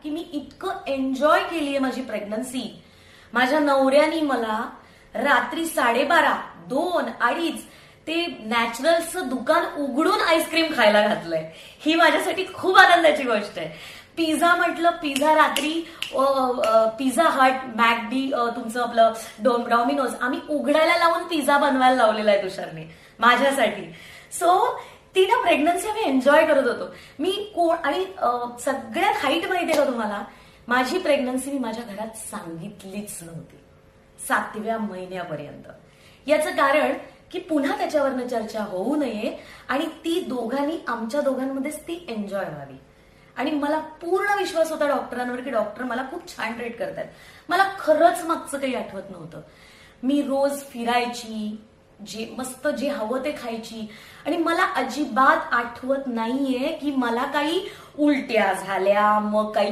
की मी इतकं एन्जॉय केलीये माझी प्रेग्नन्सी. माझ्या नवऱ्यानी मला रात्री 12:30, 2, 2:30 ते नॅचरल्सचं दुकान उघडून आईस्क्रीम खायला घातलंय. ही माझ्यासाठी खूप आनंदाची गोष्ट आहे. पिझ्झा म्हटलं, पिझ्झा रात्री पिझ्झा हट, मॅकडी, तुमचं आपलं डॉमिनोज आम्ही उघडायला लावून पिझ्झा बनवायला लावलेला आहे तुषारने माझ्यासाठी. सो ती ना प्रेग्नन्सी आम्ही एन्जॉय करत होतो. मी आणि सगळ्यात हाईट माहितीये का तुम्हाला, माझी प्रेग्नन्सी मी माझ्या घरात सांगितलीच नव्हती 7व्या महिन्यापर्यंत. याचं कारण की पुन्हा त्याच्यावरनं चर्चा होऊ नये आणि ती दोघांनी आमच्या दोघांमध्येच ती एन्जॉय व्हावी. आणि मला पूर्ण विश्वास होता डॉक्टरांवर की डॉक्टर मला खूप छान ट्रीट करतात. मला खरंच मागचं काही आठवत नव्हतं. मी रोज फिरायची, मस्त जे हवं ते खायची आणि मला अजिबात आठवत नाहीये की मला काही उलट्या झाल्या, मग काही